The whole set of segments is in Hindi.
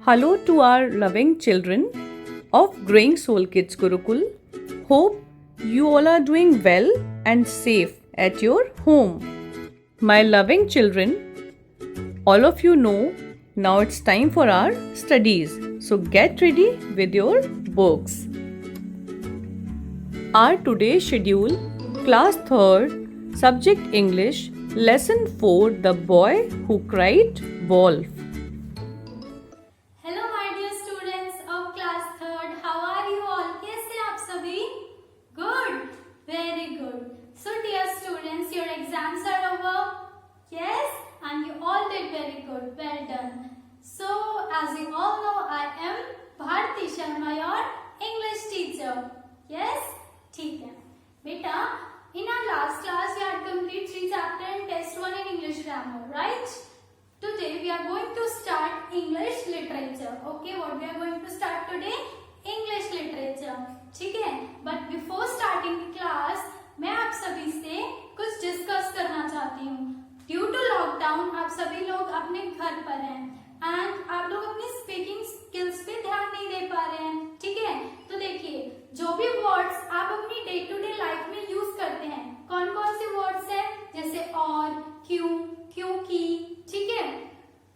Hello to our loving children of Growing Soul Kids Gurukul. Hope you all are doing well and safe at your home. My loving children, all of you know now it's time for our studies. So get ready with your books. Our today's schedule, class 3rd, subject English, lesson 4, The Boy Who Cried Wolf. Hello my dear students of class 3rd, how are you all? कैसे आप सभी? Good, very good. So dear students, your exams are over. Yes, and you all did very good. Well done. So as you all know, I am Bharti Sharma, your English teacher. Yes, ठीक है बेटा. In our last class, we had complete 3 chapter and test 1 in English grammar, right? Today we are going to start English literature. Okay, what we are going to start today? English literature. ठीक है? But before starting the class, मैं आप सभी से कुछ डिस्कस करना चाहती हूँ. Due to lockdown, आप सभी लोग अपने घर पर हैं and आप लोग अपनी स्पीकिंग स्किल्स पे ध्यान नहीं दे पा रहे हैं. ठीक है? तो देखिए, जो भी वर्ड्स आप अपनी डे टू डे लाइफ में यूज करते हैं, कौन कौन से वर्ड्स हैं? जैसे और, क्यों, क्योंकि, ठीक है,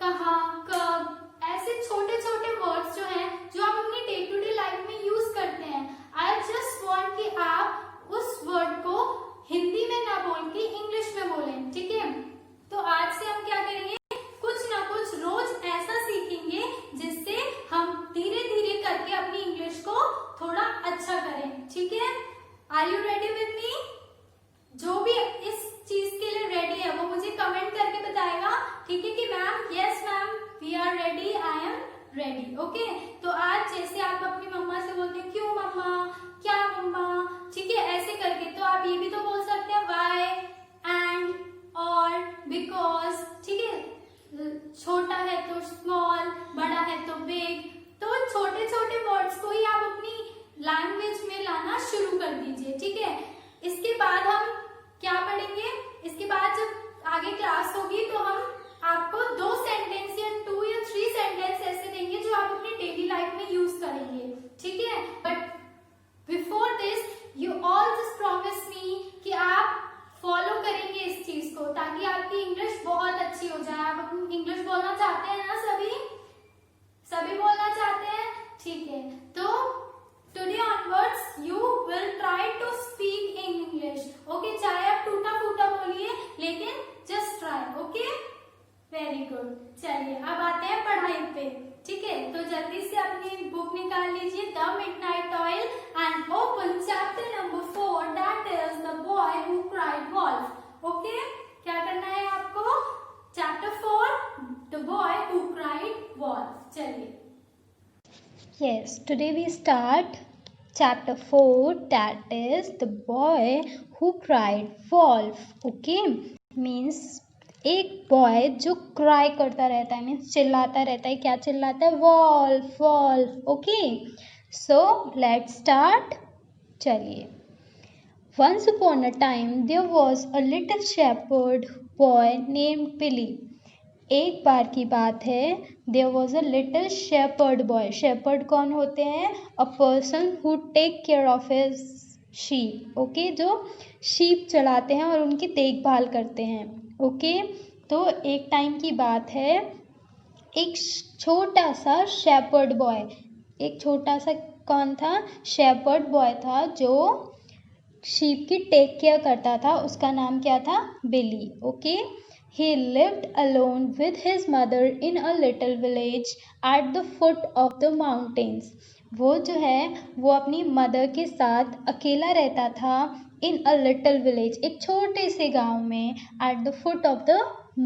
कहाँ, कब, ऐसे छोटे छोटे वर्ड्स जो हैं, जो आप अपनी डे टू डे लाइफ में यूज करते हैं. आई जस्ट वांट कि आप उस वर्ड को हिंदी में ना बोल के इंग्लिश में बोलें. ठीक है? तो आज से हम क्या करेंगे, कुछ ना कुछ रोज ऐसा सीखेंगे जिससे हम धीरे धीरे करके अपनी इंग्लिश को थोड़ा अच्छा करें. ठीक है? Are you ready with me? जो भी इस चीज के लिए रेडी है वो मुझे कमेंट करके बताएगा. ठीक है कि ma'am, yes ma'am, we are ready, I am ready. Okay, तो आज जैसे आप अपनी मम्मा से बोलते हैं क्यों मम्मा, क्या मम्मा, ठीक है, ऐसे करके, तो आप ये भी तो बोल सकते हैं व्हाई, एंड, और, बिकॉज. ठीक है? छोटा है तो स्मॉल, बड़ा है तो बिग. तो छोटे छोटे वर्ड्स को ही आप अपनी लैंग्वेज में लाना शुरू कर दीजिए. ठीक है? इसके बाद हम क्या पढ़ेंगे? इसके बाद जब आगे क्लास होगी तो हम आपको 2 सेंटेंस या 2 या 3 सेंटेंस ऐसे देंगे जो आप अपनी डेली लाइफ में यूज करेंगे. ठीक है? But before this you all just promise me कि आप फॉलो करेंगे इस चीज को, ताकि आपकी इंग्लिश बहुत अच्छी हो जाए. आप अपनी इंग्लिश बोलना चाहते हैं ना सभी? सभी बोलना चाहते हैं? ठीक है. तो today onwards you will try to speak in English. Okay, चाहे आप टूटा फूटा बोलिए, लेकिन just try. Okay, very good. चलिए अब आते हैं पढ़ाई पे. ठीक है? तो जल्दी से अपनी बुक निकाल लीजिए, the midnight oil, and open chapter number 4, that is the boy who cried wolf. Okay, क्या करना है आपको? Chapter 4, the boy who cried wolf. चलिए. Yes, today we start chapter 4, that is the boy who cried wolf. Okay, means एक बॉय जो क्राई करता रहता है, मीन्स चिल्लाता रहता है. क्या चिल्लाता है? Wolf, wolf. Okay, so let's start. चलिए. Once upon a time there was a little shepherd boy named Billy. एक बार की बात है, there was a little shepherd boy. Shepherd कौन होते हैं? A person who take care of his sheep. Okay, जो शीप चलाते हैं और उनकी देखभाल करते हैं. ओके, तो एक टाइम की बात है, एक छोटा सा शेपर्ड बॉय, एक छोटा सा कौन था? शेपर्ड बॉय था जो शीप की टेक केयर करता था. उसका नाम क्या था? Billy. Okay, he lived alone with his mother in a little village at the foot of the mountains. वो जो है वो अपनी मदर के साथ अकेला रहता था in a little village, एक छोटे से गांव में, at the foot of the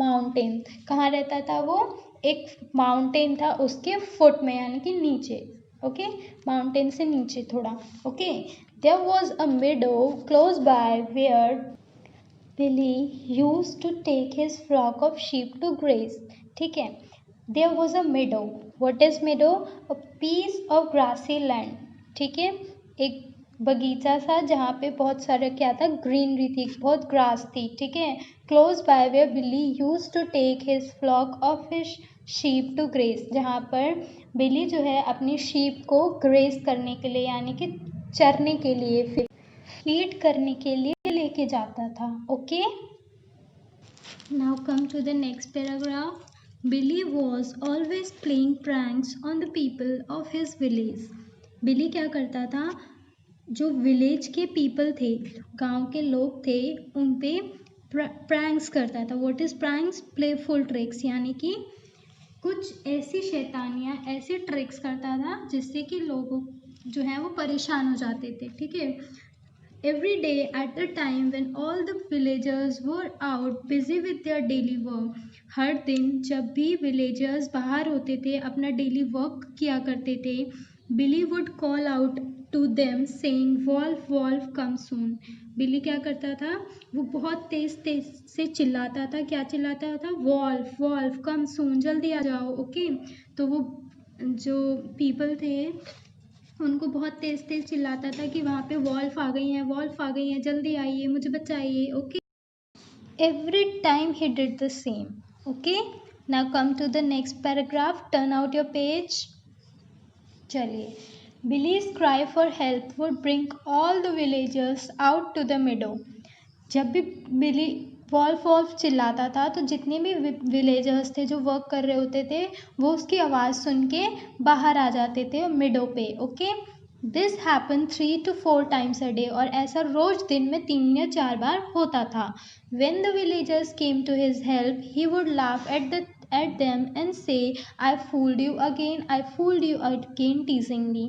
mountain. कहाँ रहता था वो? एक माउंटेन था, उसके फुट में, यानी कि नीचे. ओके, माउंटेन से नीचे थोड़ा. Okay, there was a meadow close by where Billy used to take his flock of sheep to graze. ठीक है? There was a meadow. What is meadow? A piece of grassy land. ठीक है? एक बगीचा सा जहाँ पे बहुत सारा क्या था? ग्रीनरी थी, बहुत ग्रास थी. ठीक है? Close by where Billy used to take his flock of his sheep to graze, जहाँ पर बिली जो है अपनी शीप को ग्रेस करने के लिए यानी कि चरने के लिए, फीड करने के लिए लेके जाता था. Okay, now come to the next paragraph. Billy was always playing pranks on the people of his village. Billy क्या करता था, जो विलेज के पीपल थे, गांव के लोग थे, उन पे प्रैंक्स करता था. What is pranks? Playful tricks, यानी कि कुछ ऐसी शैतानियाँ, ऐसे ट्रिक्स करता था जिससे कि लोगों जो है वो परेशान हो जाते थे. ठीक है. Every day at the time when all the villagers were out busy with their daily work. हर दिन जब भी villagers बाहर होते थे, अपना daily work किया करते थे, Billy would call out to them saying, "Wolf, wolf, come soon." बिली क्या करता था, वो बहुत तेज तेज से चिल्लाता था. क्या चिल्लाता था? वॉल्फ, वॉल्फ, कम सून, जल्दी आ जाओ. ओके, तो वो जो पीपल थे उनको बहुत तेज तेज चिल्लाता था कि वहाँ पे वॉल्फ आ गई हैं, वॉल्फ आ गई हैं, जल्दी आइए, मुझे बचाइए. Okay, every time he did the same. Okay, now come to the next paragraph. Turn out your page. चलिए. Billy's cry for help would bring all the villagers out to the meadow. जब भी बिली वॉल्फ वॉल्फ चिल्लाता था तो जितने भी विलेजर्स थे जो वर्क कर रहे होते थे वो उसकी आवाज़ सुन के बाहर आ जाते थे मिडो पे. Okay, this happen 3 to 4 times a day. और ऐसा रोज दिन में 3 या 4 बार होता था. When the villagers came to his help, he would laugh at them and say, "I fooled you again, I fooled you again," teasingly.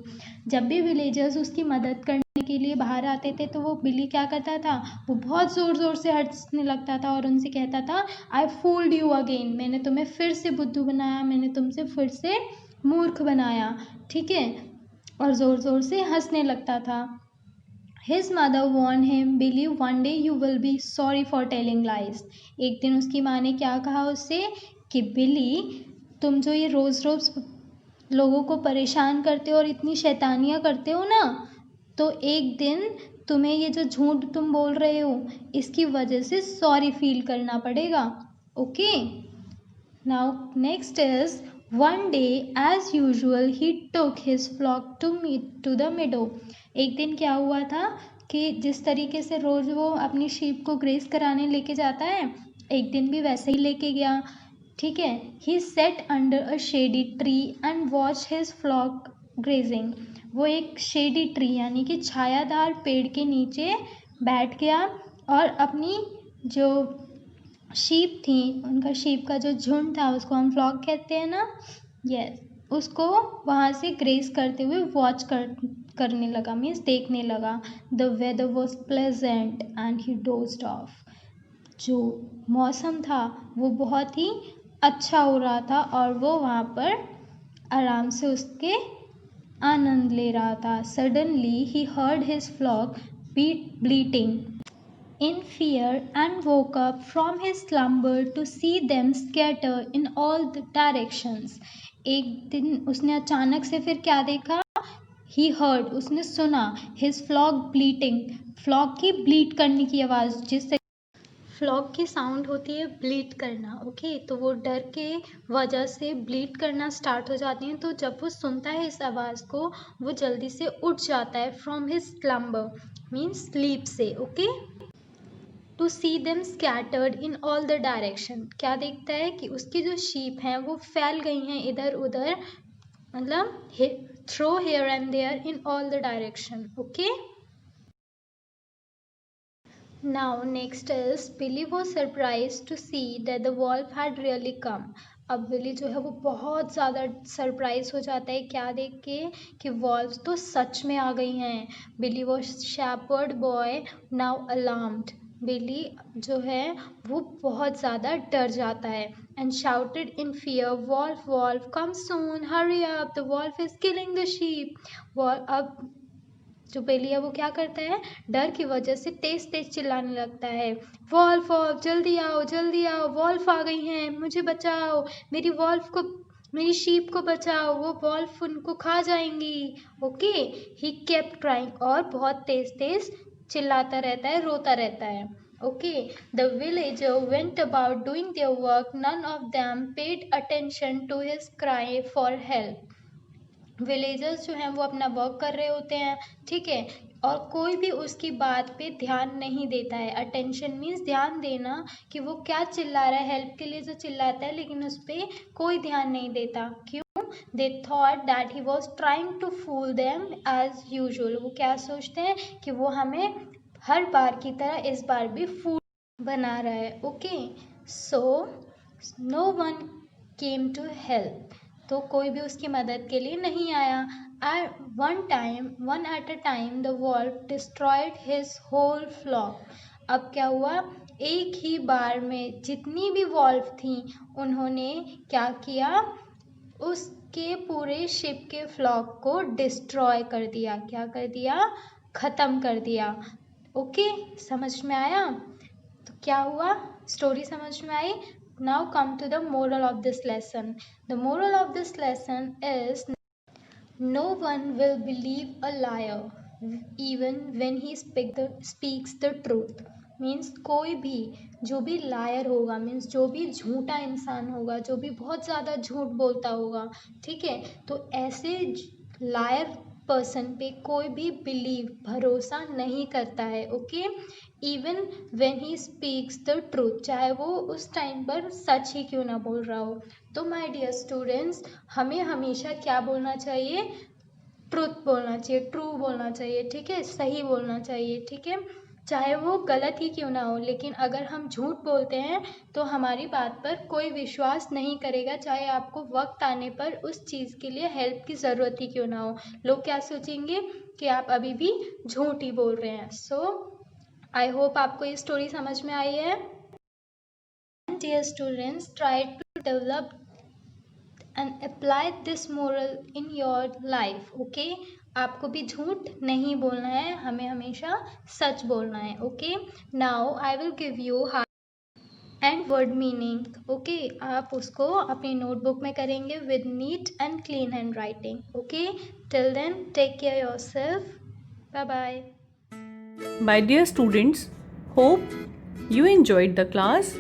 जब भी विलेजर्स उसकी मदद करने के लिए बाहर आते थे तो वो बिली क्या करता था, वो बहुत ज़ोर ज़ोर से हंसने लगता था और उनसे कहता था, "I fooled you again." मैंने तुम्हें फिर से बुद्धू बनाया, मैंने तुमसे फिर से मूर्ख बनाया. ठीक है, और ज़ोर ज़ोर से हंसने लगता था. His mother warned him, "Billy, one day you will be sorry for telling lies." एक दिन उसकी माँ ने क्या कहा उससे कि बिली, तुम जो ये रोज़ रोज़ लोगों को परेशान करते हो और इतनी शैतानियाँ करते हो ना, तो एक दिन तुम्हें ये जो झूठ तुम बोल रहे हो इसकी वजह से सॉरी फील करना पड़ेगा. Okay, now next is one day as usual he took his flock to the meadow. एक दिन क्या हुआ था कि जिस तरीके से रोज़ वो अपनी शीप को ग्रेस कराने लेके जाता है, एक दिन भी वैसे ही लेके गया. ठीक है. he sat under a shady tree and watched his flock grazing. वो एक शेडी ट्री यानी कि छायादार पेड़ के नीचे बैठ गया और अपनी जो शीप थी, उनका शीप का जो झुंड था उसको हम फ्लॉक कहते हैं ना. यस, उसको वहाँ से ग्रेस करते हुए वॉच करने लगा, मीन्स देखने लगा. The weather was pleasant and he dozed off. जो मौसम था वो बहुत ही अच्छा हो रहा था और वो वहाँ पर आराम से उसके आनंद ले रहा था. Suddenly he heard his flock bleating in fear and woke up from his slumber to see them scatter in all the directions. एक दिन उसने अचानक से फिर क्या देखा? He heard, उसने सुना, his flock bleating, फ्लॉक की ब्लीट करने की आवाज़. जिससे फ्लॉक की साउंड होती है ब्लीट करना. ओके, तो वो डर के वजह से ब्लीट करना स्टार्ट हो जाती हैं. तो जब वो सुनता है इस आवाज़ को वो जल्दी से उठ जाता है from his slumber, means sleep से. Okay, to see them scattered in all the direction. क्या देखता है कि उसकी जो शीप हैं वो फैल गई हैं इधर उधर, मतलब throw here and there in all the direction. Okay, now next is Billy was surprise to see that the wolf had really come. अब बिली जो है वो बहुत ज़्यादा सरप्राइज हो जाता है क्या देख के कि वॉल्फ तो सच में आ गई हैं. Billy was shepherd boy now alarmed. Billy जो है वो बहुत ज़्यादा डर जाता है and shouted in fear, "wolf, wolf, come soon, hurry up, the wolf is killing the sheep." अब जो बिली है वो क्या करता है, डर की वजह से तेज तेज चिल्लाने लगता है, "वॉल्फ, वॉल्फ, जल्दी आओ, जल्दी आओ, वॉल्फ आ गई हैं, मुझे बचाओ, मेरी वॉल्फ को, मेरी शीप को बचाओ, वो वॉल्फ उनको खा जाएंगी." ओके, ही केप्ट क्राइंग, और बहुत तेज तेज चिल्लाता रहता है, रोता रहता है. Okay, the villager went about doing their work. None of them paid attention to his cry for help. Villagers जो हैं वो अपना वर्क कर रहे होते हैं, ठीक है, और कोई भी उसकी बात पे ध्यान नहीं देता है. अटेंशन मीन्स ध्यान देना, कि वो क्या चिल्ला रहा है, हेल्प के लिए जो चिल्लाता है लेकिन उस पर कोई ध्यान नहीं देता. क्यों? They thought that he was trying to fool them as usual. वो क्या सोचते हैं कि वो हमें हर बार की तरह इस बार भी फूल बना रहा है. Okay, so no one came to help. तो कोई भी उसकी मदद के लिए नहीं आया. One at a time the wolf destroyed his whole flock. अब क्या हुआ, एक ही बार में जितनी भी वॉल्फ थी उन्होंने क्या किया, उसके पूरे शिप के फ्लॉक को डिस्ट्रॉय कर दिया. क्या कर दिया? ख़त्म कर दिया. ओके, समझ में आया? तो क्या हुआ, स्टोरी समझ में आई? Now come to the moral of this lesson. The moral of this lesson is no one will believe a liar even when he speaks the truth. Means कोई भी जो भी लायर होगा, मीन्स जो भी झूठा इंसान होगा, जो भी बहुत ज़्यादा झूठ बोलता होगा, ठीक है, तो ऐसे लायर पर्सन पे कोई भी बिलीव भरोसा नहीं करता है. Okay, even when he speaks the truth, चाहे वो उस टाइम पर सच ही क्यों ना बोल रहा हो. तो माय डियर स्टूडेंट्स, हमें हमेशा क्या बोलना चाहिए? ट्रूथ बोलना चाहिए, ट्रू बोलना चाहिए, ठीक है, सही बोलना चाहिए, ठीक है, चाहे वो गलत ही क्यों ना हो. लेकिन अगर हम झूठ बोलते हैं तो हमारी बात पर कोई विश्वास नहीं करेगा, चाहे आपको वक्त आने पर उस चीज़ के लिए हेल्प की ज़रूरत ही क्यों ना हो. लोग क्या सोचेंगे कि आप अभी भी झूठ ही बोल रहे हैं. सो आई होप आपको ये स्टोरी समझ में आई है. Dear students, try to develop and apply this moral in your life. Okay, आपको भी झूठ नहीं बोलना है, हमें हमेशा सच बोलना है. Okay, now I will give you and word meaning. Okay, आप उसको अपनी नोटबुक में करेंगे with neat and clean handwriting. Okay, till then take care yourself. Bye bye. My dear students, hope you enjoyed the class.